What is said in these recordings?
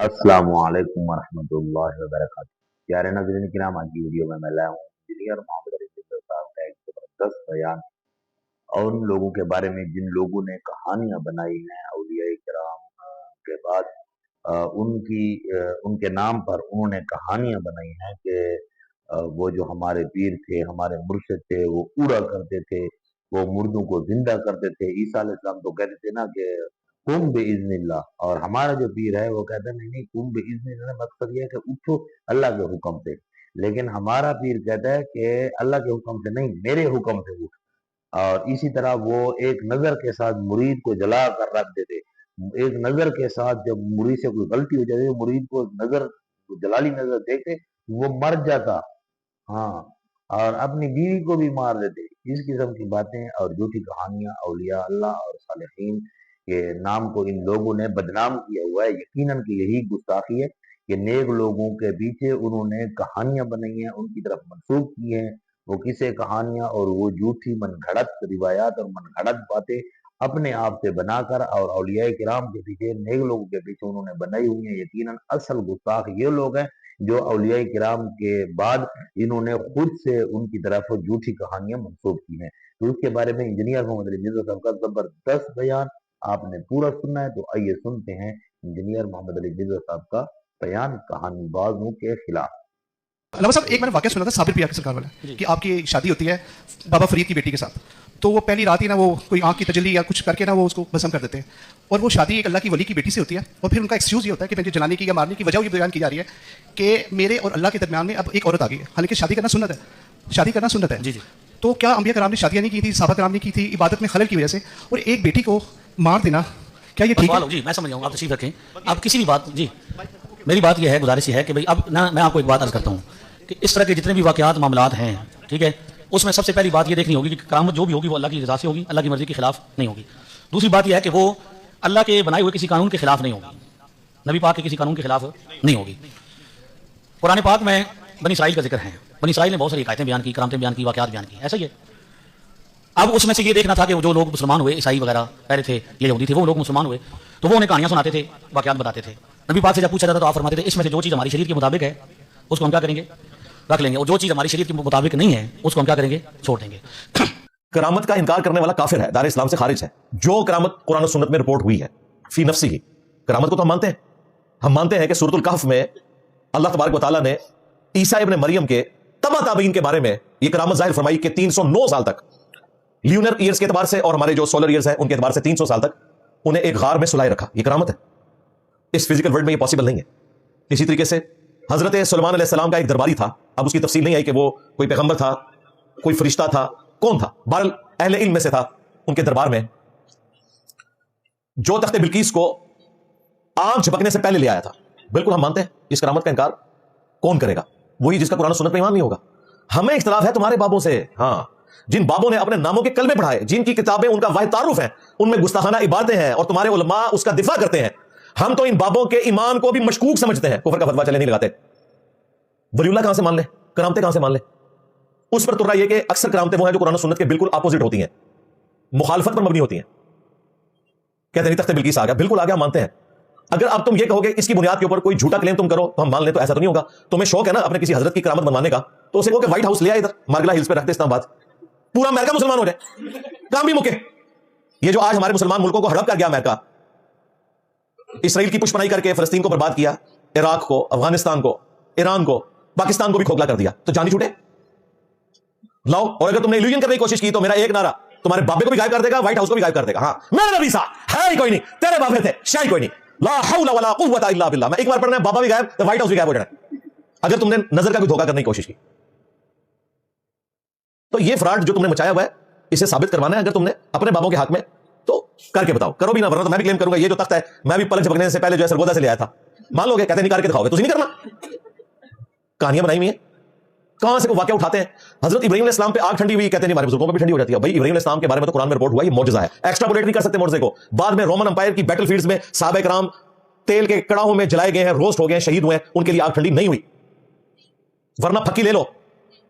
अस्सलाम वालेकुम वरहमतुल्लाहि वबरकातुहू। प्यारे नाज़रीन किराम, आज की वीडियो में मैं लाया हूँ इंजीनियर मोहम्मद अली जिंदर साहब का एक जबरदस्त बयान और उन लोगों के बारे में जिन लोगों ने कहानियां बनाई हैं औलिया किराम के बाद उनके नाम पर उन्होंने कहानियां बनाई हैं कि वो जो हमारे पीर थे, हमारे मुर्शिद थे, वो उड़ा करते थे, वो मुर्दों को जिंदा करते थे। ईसा अलैहिस्सलाम तो कहते थे ना कि कुम बिइज़्निल्लाह, और हमारा जो पीर है वो कहता है नहीं नहीं, कुम बिइज़्निल्लाह मकसद ये है कि उठो अल्लाह के हुक्म से। लेकिन हमारा पीर कहता है कि अल्लाह के हुक्म से नहीं, मेरे हुक्म से उठ। और इसी तरह वो एक नजर के साथ मुरीद को जला कर रख देते। एक नजर के साथ जब मुरीद से कोई गलती हो जाती तो मुरीद को नजर, जलाली नजर देखते, वो मर जाता। हाँ, और अपनी बीवी को भी मार देते। इस किस्म की बातें और झूठी कहानियां औलिया अल्लाह और सालिहीन के नाम को इन लोगों ने बदनाम किया हुआ है। यकीनन कि यही गुस्ताखी है कि नेक लोगों के पीछे उन्होंने कहानियां बनाई हैं, उनकी तरफ मंसूब की हैं वो किस्से कहानियां और वो झूठी मनगढ़ंत रिवायात और मनगढ़ंत बातें अपने आप से बनाकर और औलिया किराम के पीछे, नेक लोगों के पीछे उन्होंने बनाई हुई हैं। यकीनन असल गुस्ताख ये लोग हैं जो औलिया किराम के बाद इन्होंने खुद से उनकी तरफ झूठी कहानियां मंसूब की हैं। तो उसके बारे में इंजीनियर मोहम्मद अली मिर्जा साहब का जबरदस्त बयान आपने पूरा सुनना है, तो आइए सुनते हैं इंजीनियर मोहम्मद अली मिर्जा साहब का बयान कहानीबाजों के खिलाफ। अलावा साहब, एक मैंने वाकया सुना था साबिर पिया की सरकार वाला कि आपकी शादी होती है बाबा फरीद की बेटी के साथ, तो वो पहली रात ही ना वो कोई आंख की तजल्ली या कुछ करके ना वो उसको भस्म कर देते हैं। और वो शादी एक अल्लाह की वली की बेटी से होती है, और फिर उनका एक्सक्यूज़ ये होता है कि मुझे जलाने की या मारने की वजह ये बयान की जा रही है कि मेरे और अल्लाह के दरमियान में अब एक औरत आ गई है। हालांकि शादी करना सुन्नत है, शादी करना सुन्नत है। जी जी। तो क्या अंबिया कराम ने शादियाँ नहीं की थी, सहाबा कराम ने की थी, इबादत में खलल की वजह से, और एक बेटी को मार देना, क्या ये ठीक है? जी मैं समझ जाऊँ, आप तशरीफ रखें। आप किसी भी बात, जी मेरी बात यह है, गुजारिश ये है कि भाई अब ना मैं आपको एक बात अर्ज करता हूँ कि इस तरह के जितने भी वाक़यात मामलात हैं, ठीक है, उसमें सबसे पहली बात ये देखनी होगी कि करामत जो भी होगी वो अल्लाह की रज़ा से होगी, अल्लाह की मर्ज़ी के खिलाफ नहीं होगी। दूसरी बात यह है कि वो अल्लाह के बनाए हुए किसी कानून के खिलाफ नहीं होगी, नबी पाक के किसी कानून के खिलाफ नहीं होगी। कुरान पाक में बनी इसराइल का जिक्र है, बनी इसराइल ने बहुत सारी आयतें बयान की, करामतें बयान की, वाक़यात बयान की, ऐसा ही है। अब उसमें से ये देखना था कि जो लोग मुसलमान हुए, ईसाई वगैरह पहले थे, ये यहूदी थे, वो लोग मुसलमान हुए तो वो उन्हें कहानियां सुनाते थे, वाक़यात बताते थे। नबी पाक से जब पूछा जाता तो आप फरमाते थे इसमें से जो चीज़ हमारी शरीयत के मुताबिक है उसको हम क्या करेंगे, रख लेंगे, और जो चीज़ हमारी शरीयत के मुताबिक नहीं है उसको हम क्या करेंगे, छोड़ देंगे। करामत का इनकार करने वाला काफिर है, दार इस्लाम से खारिज है। जो करामत कुरान और सुन्नत में रिपोर्ट हुई है फी नफ्सी ही, करामत को तो हम मानते हैं। हम मानते हैं कि सूरतुल कहफ में अल्लाह तबारक व तआला ने ईसा इब्न मरियम के तबा ताबीन के बारे में यह करामत जाहिर फरमाई कि 309 साल तक, ल्यूनर ईयर्स के एतबार से और हमारे जो सोलर ईयर्स हैं उनके एतबार से 300 साल तक उन्हें एक गार में सुलाए रखा। यह करामत है, इस फिजिकल वर्ल्ड में यह पॉसिबल नहीं है। इसी तरीके से हजरत सुलेमान अलैहिस्सलाम का एक दरबारी था, अब उसकी तफसील नहीं आई कि वो कोई पैगंबर था, कोई फरिश्ता था, कौन था, बहरहाल अहले इल्म में से था। उनके दरबार में जो तख्ते बिल्कीस को आग झपकने से पहले ले आया था, बिल्कुल हम मानते हैं। इस करामत का इनकार कौन करेगा? वही जिसका कुरान और सुन्नत में ईमान नहीं होगा। हमें इख्तिलाफ है तुम्हारे बाबों से, हाँ, जिन बाबों ने अपने नामों के कलमे पढ़ाए, जिनकी किताबें उनका वाहिद तारुफ है, उनमें गुस्ताखाना इबादतें हैं और तुम्हारे उलमा उसका दिफा करते हैं। हम तो इन बाबों के ईमान को भी मशकूक समझते हैं, कुफर का फतवा चले नहीं लगाते। वलीउल्लाह कहां से मान ले, करामतें कहां से मान ले? उस पर तुर्रा यह कि अक्सर करामतें वो हैं जो कुरान और सुन्नत के बिल्कुल अपोजिट होती हैं, मुखालफत पर मबनी होती हैं। कहते नहीं तख्ते बिल्कीस आ गया, बिल्कुल आ गया, मानते हैं। अगर अब तुम ये कहोगे इसकी बुनियाद के ऊपर कोई झूठा क्लेम तुम करो तो हम मान लें, तो ऐसा तो नहीं होगा। तुम्हें शौक है ना अपने किसी हजरत की करामत बनवाने का, तो उसे कहो कि व्हाइट हाउस ले आए, इधर मार्गला हिल्स पे रखते इस्लामाबाद, पूरा अमेरिका मुसलमान हो जाए, काम भी मुके। ये जो आज हमारे मुसलमान मुल्कों को हड़प कर गया अमेरिका, इसराइल की पुष्पनाई करके फलस्तीन को बर्बाद किया, इराक को, अफगानिस्तान को, ईरान को, पाकिस्तान को भी खोखला कर दिया, तो जानी छूटे लाओ। और अगर तुमने इल्यूजन करने की कोशिश की तो मेरा एक नारा तुम्हारे बाबे को भी गायब कर देगा, व्हाइट हाउस को भी गायब कर देगा। हाँ, मेरा नबी सा है ही कोई नहीं, तेरे बाबे थे शायद कोई नहीं, ला हौला वला कुव्वता इल्ला बिल्लाह। मैं एक बार पढ़ना है बाबा भी गायब तो व्हाइट हाउस भी गायब हो जाना, अगर तुमने नजर का भी धोखा करने की कोशिश की। तो ये फ्रॉड जो तुमने मचाया हुआ है, इसे साबित करवाना है अगर तुमने अपने बाबों के हक में, तो करके बताओ। करो भी ना, वरना तो मैं भी क्लेम करूंगा ये जो तख्त है मैं भी पलक झपकने से पहले जो है सरगोदा से ले आया था। मान लोगे? कहते नहीं करके दिखाओगे, तुझे नहीं करना। कहानियां बनाई हुई है, कहां से को वाकया उठाते हैं। हजरत इब्राहीम अलैहिस्सलाम पे आग ठंडी हुई, कहते नहीं हमारे बुजुर्गों पे भी ठंडी हो जाती है। भाई इब्राहीम अलैहिस्सलाम के बारे में तो कुरान में रिपोर्ट हुआ, ये मौजज़ा है, एक्स्ट्रापोलेट नहीं कर सकते मौजज़े को। बाद में रोमन अंपायर की बैटलफील्ड्स में सहाबा किराम तेल के कड़ाहों में जलाए गए हैं, रोस्ट हो गए हैं, शहीद हुए हैं, उनके लिए आग ठंडी नहीं हुई। वरना फक्की ले लो,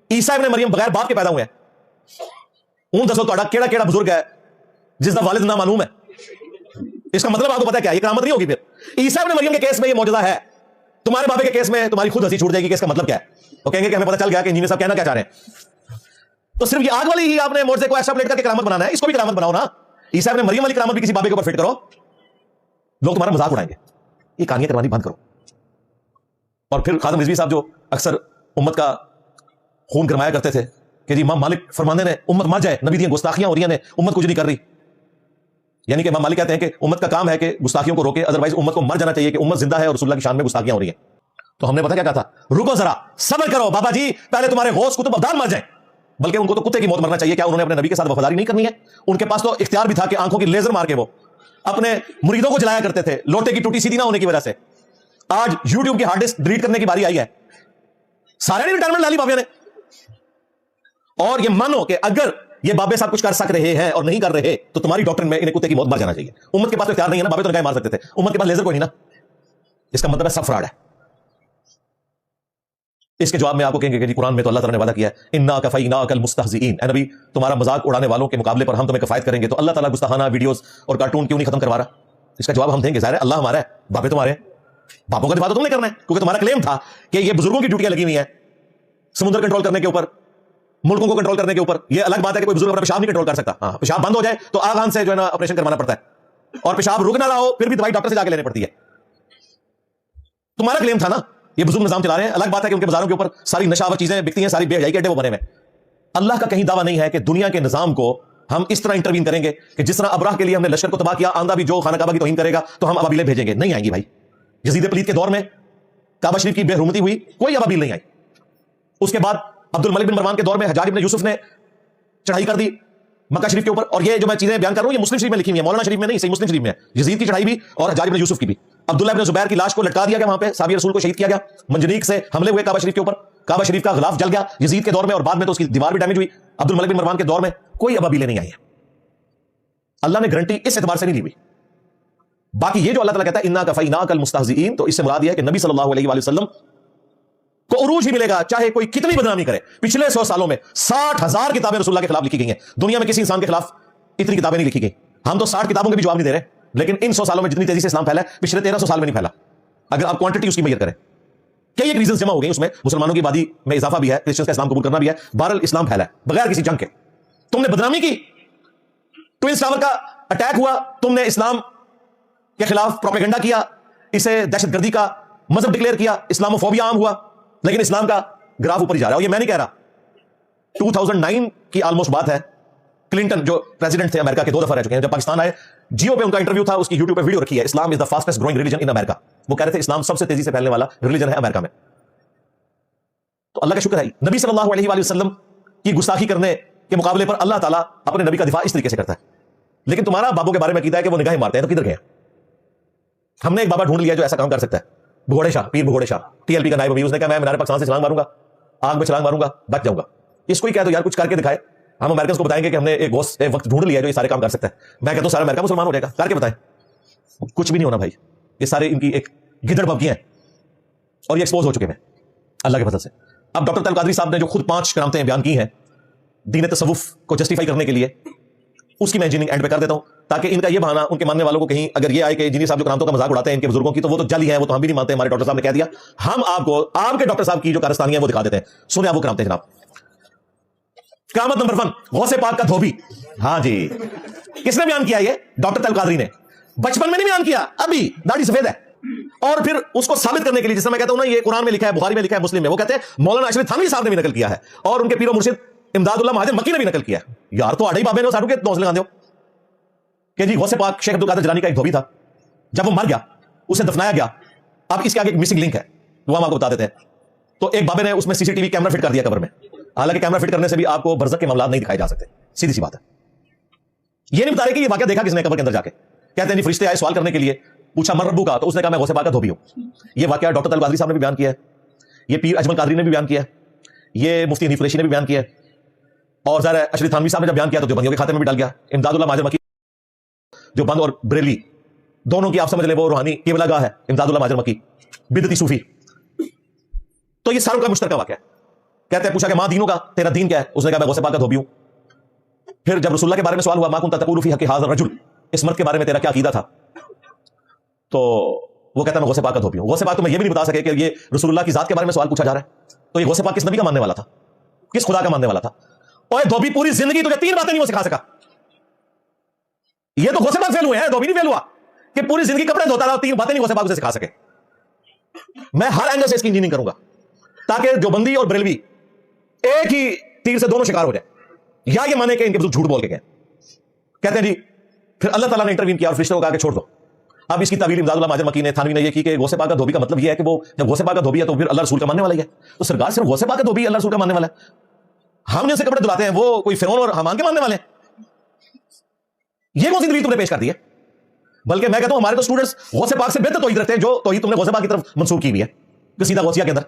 ईसा इब्न मरियम बगैर बाप के पैदा हुए हैं। दसो केड़ा केड़ा बुजुर्ग है जिसका वालिद ना मालूम है? इसका मतलब आपको पता है क्या, ये करामत नहीं होगी। फिर ईसा इब्न मरियम के केस में ये मौजूदा है, तुम्हारे बाबे के केस में तुम्हारी खुद हंसी छूट जाएगी कि इसका मतलब क्या है। तो कहेंगे कि हमें पता चल गया कि इंजीनियर साहब कहना क्या चाह रहे हैं। तो सिर्फ ये आग वाली ही आपने मोर्चे को एक्स्ट्रापोलेट करके करामत बनाना है, इसको भी करामत बनाओ ना। ईसा इब्न मरियम वाली करामत भी किसी बाबे के ऊपर फिट करो, लोग तुम्हारा मजाक उड़ाएंगे। ये कहानियां करवानी बंद करो। और फिर खादिम रिजवी साहब जो अक्सर उम्मत का खून गरमाया करते थे कि जी इमाम मालिक फरमाने ने उम्मत मर जाए, नबी दी गुस्ताखियां हो रही हैं, उम्मत कुछ नहीं कर रही। यानी कि इमाम मालिक कहते हैं कि उम्मत का काम है कि गुस्ताखियों को रोके, अदरवाइज उम्मत को मर जाना चाहिए कि उम्मत जिंदा है और रसूलुल्लाह की शान में गुस्ताखियां हो रही हैं। तो हमने पता क्या कहा था, रुको जरा, सब्र करो बाबा जी, पहले तुम्हारे गौस कुतुब अब्दाल मर जाए। बल्कि उनको तो कुत्ते की मौत मरना चाहिए। क्या उन्होंने अपने नबी के साथ वफादारी नहीं करनी है? उनके पास तो इख्तियार भी था कि आंखों की लेजर मार के वो अपने मुरीदों को जलाया करते थे, लोटे की टूटी सीधी ना होने की वजह से। आज यूट्यूब की हार्ड डिस्क डिलीट करने की बारी आई है, सारे ने रिटायरमेंट ला ली बाबे ने। और ये मानो कि अगर ये बाबे साहब कुछ कर सक रहे हैं और नहीं कर रहे तो तुम्हारी डॉक्टर में इन्हें कुत्ते की मौत मर जाना चाहिए। उम्मत के पास तो इख्तियार नहीं है ना, बाबे तो निगाह मार सकते थे, उम्मत के पास लेजर कोई नहीं ना। इसका मतलब है सब फ्रॉड है। इसके जवाब में आपको कहेंगे कि कुरान में तो अल्लाह ताला ने वादा किया है, इन्ना कफैनाकल मुस्तहज़िईन, ए नबी तुम्हारा मजाक उड़ाने वालों के मुकाबले पर हम तुम्हें किफायत करेंगे। तो अल्लाह ताला गुस्ताखाना वीडियोस और कार्टून क्यों नहीं खत्म करवा रहा? इसका जवाब हम देंगे, ज़ाहिर है अल्लाह हमारा है, बाबे तुम्हारे हैं, बापों का दिफा तो तुमने करना है, क्योंकि तुम्हारा क्लेम था कि ये बुजुर्गों की ड्यूटियां लगी हुई है समुद्र कंट्रोल करने के ऊपर, मुल्कों को कंट्रोल करने के ऊपर। ये अलग बात है कि कोई बुजुर्ग अपना पेशाब नहीं कंट्रोल कर सकता। हाँ, पेशाब बंद हो जाए तो आगान से जो है ना ऑपरेशन करवाना पड़ता है, और पेशाब रुक ना रहा हो फिर भी दवाई डॉक्टर से जाके लेनी पड़ती है। तुम्हारा क्लेम था ना, ये बुजुर्ग निजाम चला रहे हैं। अलग बात है कि उनके बाजारों के ऊपर सारी नशावर चीजें बिकती हैं, सारी बेहयाई के अड्डे वो बने हुए। अल्लाह का कहीं दावा नहीं है कि दुनिया के निजाम को हम इस तरह इंटरवीन करेंगे कि जिस तरह अबराह के लिए हमने लश्कर को तबाह किया, आंदा भी जो खाना काबा की तौहीन करेगा तो हम अबाबीलें भेजेंगे। नहीं आएंगी भाई। यजीद पलीद के दौर में काबा शरीफ की बेहरमती हुई, कोई अबाबील नहीं आई। उसके बाद अब्दुल मलिक बिन मरवान के दौर में हज्जाज इब्न यूसुफ ने चढ़ाई कर दी मक्का शरीफ के ऊपर। और ये जो मैं चीजें बयान कर रहा हूं ये मुस्लिम शरीफ में लिखी हुई है, मौलाना शरीफ में नहीं, सही मुस्लिम शरीफ में है। यजीद की चढ़ाई भी और हज्जाज इब्न यूसुफ की भी। अब्दुल्लाह इब्न जुबैर की लाश को लटका दिया गया वहां पे, साबिर रसूल को शहीद किया गया। मंजनीक से हमले हुए काबा शरीफ के ऊपर, काबा शरीफ का गिलाफ जल गया यजीद के दौर में, और बाद में तो उसकी दीवार भी डैमेज हुई। अब्दुल मलिक बिन मरवान के दौर में कोई अबाबीलें नहीं आई है। अल्लाह ने गारंटी इस एतबार से नहीं ली हुई। बाकी ये जो अल्लाह ताला कहता है इन्ना कफैनाकल मुस्तहज़िईन, तो इससे मुराद यह है कि नबी सल्लल्लाहु अलैहि वसल्लम को उरूज ही मिलेगा चाहे कोई कितनी बदनामी करे। पिछले 100 सालों में 60,000 किताबें रसूलुल्लाह के खिलाफ लिखी गई हैं। दुनिया में किसी इंसान के खिलाफ इतनी किताबें नहीं लिखी गई। हम तो 60 किताबों के भी जवाब नहीं दे रहे, लेकिन इन 100 सालों में जितनी तेजी से इस्लाम फैला है पिछले 1300 साल में नहीं फैला। अगर आप क्वांटिटी उसकी मेजर करें, कई एक रीजन जमा हो गई उसमें, मुसलमानों की आबादी में इजाफा भी है, क्रिश्चियंस का इस्लाम कबूल करना भी है। बहरहाल इस्लाम फैला है बगैर किसी जंग के। तुमने बदनामी की, ट्विन टावर का अटैक हुआ, तुमने इस्लाम के खिलाफ प्रोपेगेंडा किया, इसे दहशतगर्दी का मजहब डिक्लेयर किया, इस्लामोफोबिया आम हुआ, लेकिन इस्लाम का ग्राफ ऊपर ही जा रहा है। और ये मैं नहीं कह रहा, 2009 की ऑलमोस्ट बात है। क्लिंटन जो प्रेसिडेंट थे अमेरिका के 2 दफा रह चुके हैं, जब पाकिस्तान आए, जियो पे उनका इंटरव्यू था, उसकी यूट्यूब पे वीडियो रखी है, Islam is the fastest growing religion in America. वो कह रहे थे इस्लाम सबसे तेजी से फैलने वाला रिलीजन है अमेरिका में। तो अल्लाह का शुक्र है नबी सल्लल्लाहु अलैहि वसल्लम की गुस्ताखी करने के मुकाबले पर अल्लाह ताला अपने नबी का दिफा इस तरीके से करता है। लेकिन तुम्हारा बाबों के बारे में कीता है कि वो निगाहें मारते हैं, तो किधर गए? हमने एक बाबा ढूंढ लिया जो ऐसा काम कर सकता है, भगोड़े शाह, पीर भगोड़े शाह, टीएलपी का नायब अमीर। उसने कहा मैं मीनार पाकिस्तान से छलांग मारूंगा, आग में छलांग मारूंगा, बच जाऊंगा। इसको ही कह दो यार कुछ करके दिखाए, हम अमेरिकन को बताएंगे कि हमने एक गोश्त एक वक्त ढूंढ लिया जो ये सारे काम कर सकता है। मैं कहता हूं सारा अमेरिका मुसलमान हो जाएगा, करके बताएं। कुछ भी नहीं होना भाई, ये सारे इनकी एक गिदड़ बबकी हैं और ये एक्सपोज हो चुके हैं अल्लाह के फजल से। अब डॉक्टर तलकादरी साहब ने जो खुद 5 करामतें बयान की हैं दीन तसव्वुफ को जस्टिफाई करने के लिए, उसकी मैं इंजीनियरिंग एंड पे कर देता हूं, ताकि इनका ये बहाना उनके मानने वालों को कहीं अगर ये आए कि इंजीनियर साहब जो करामतों का मजाक उड़ाते हैं इनके बुजुर्गों की, तो वो तो जली है, वो तो हम भी नहीं मानते, हमारे डॉक्टर साहब ने कह दिया। हम आपको आपके डॉक्टर साहब की जो कारस्तानी है वो दिखा देते हैं। सुने आप वो करामतें जनाब। करामत नंबर 1, गौसे पाक का धोबी। हाँ जी, किसने बयान किया? ये डॉक्टर तलकादरी ने। बचपन में नहीं बयान किया, अभी दाढ़ी सफेद है। और फिर उसको साबित करने के लिए, जिसमें मैं कहता हूं ना ये कुरान में लिखा है, बुखारी में लिखा है, मुस्लिम में, वो कहते हैं मौलाना अशरफ थानवी साहब ने भी नकल किया है और उनके पीरो मुर्शिद इमदादुल्लाह महाजिर मक्की ने भी नकल किया है। यार तो आड़े बाबे ने साडू के नौज लगा दो कि जी गौसे पाक शेख अब्दुल कादिर जिलानी का एक धोबी था, जब वो मर गया उसे दफनाया गया। अब इसके आगे एक मिसिंग लिंक है, वो हम आपको बता देते हैं। तो एक बाबे ने उसमें सीसीटीवी कैमरा फिट कर दिया कब्र में। हालांकि कैमरा फिट करने से भी आपको बरज़ख के मामलात नहीं दिखाए जा सकते, सीधी सी बात है। ये नहीं बता रहे कि ये वाकया देखा किसने कब्र के अंदर जाके। कहते हैं फरिश्ते आए सवाल करने के लिए, पूछा मर रब्बू का, तो उसने कहा मैं गौसे पाक का धोबी हूं। ये वाकया डॉक्टर तलकादरी साहब ने भी बयान किया है, ये पीर अजमल कादरी ने भी बयान किया है, ये मुफ्ती हनीफ कुरैशी ने भी बयान किया है, और ज़ाहिर है अशरफ थानवी साहब ने जब बयान किया तो देवबंदियों के खाते में भी डाल गया। इमदादुल्लाह महाजिर मक्की जो बंद और बरेली दोनों की आप समझ ले वो रूहानी क़िबलागाह है, इमदादुल्लाह महाजिर मक्की बिदती सूफी। तो ये सारों का मुश्तरका वाकया है। कहते हैं पूछा कि मां दीनों का तेरा दीन क्या है? उसने कहा मैं गौसे पाक का धोबी हूं। फिर जब रसूलुल्लाह के बारे में सवाल हुआ मा कुंता तक़ूलु फ़ी हक़्क़ि हाज़ा रजुल, इस मर्द के बारे में तेरा क्या अकीदा था? तो वो कहता है मैं गौसे पाक का धोबी हूं। गौसे पाक तो मैं ये भी नहीं बता सके कि ये रसूलुल्लाह की जात के बारे में सवाल पूछा जा रहा है, तो ये गौसे पाक किस नबी का मानने वाला था, किस खुदा का मानने वाला था? और धोबी पूरी जिंदगी तुझे 3 बातें नहीं वो सिखा सका। ये तो गौसे पाक फेल हुए हैं, धोबी नहीं फेल हुआ कि पूरी जिंदगी कपड़े धोता रहा, 3 बातें नहीं गौसे पाक उसे सिखा सके। मैं हर एंगल से इसकी इंजीनियरिंग करूंगा ताकि जो बंदी और बरेलवी एक ही तीर से दोनों शिकार हो जाए, या ये माने कि इनके बुजुर्ग झूठ बोल के गए। कहते हैं जी फिर अल्लाह ताला ने इंटरवीन किया और फरिश्तों को कहा कि छोड़ दो। अब इसकी तवील इमदादुल्लाह माजिद मकी ने थानवी ने ये की कि गौसे पाक का धोबी का मतलब ये है कि वो जब गौसे पाक का धोबी है तो फिर अल्लाह रसूल का मानने वाला ही है। तो सरकार सिर्फ गौसे पाक का धोबी अल्लाह रसूल का मानने वाला है, हम उनसे कपड़े धुलाते हैं वो कोई फिरौन और हमान के मानने वाले हैं? ये कौन सी दलील तुमने पेश कर दी है? बल्कि मैं कहता हूं हमारे तो स्टूडेंट्स गौसे पाक से बेहतर तौहीद रखते हैं जो तौहीद तुमने गौसे पाक की तरफ मंसूब की हुई है, सीधा गौसिया के अंदर।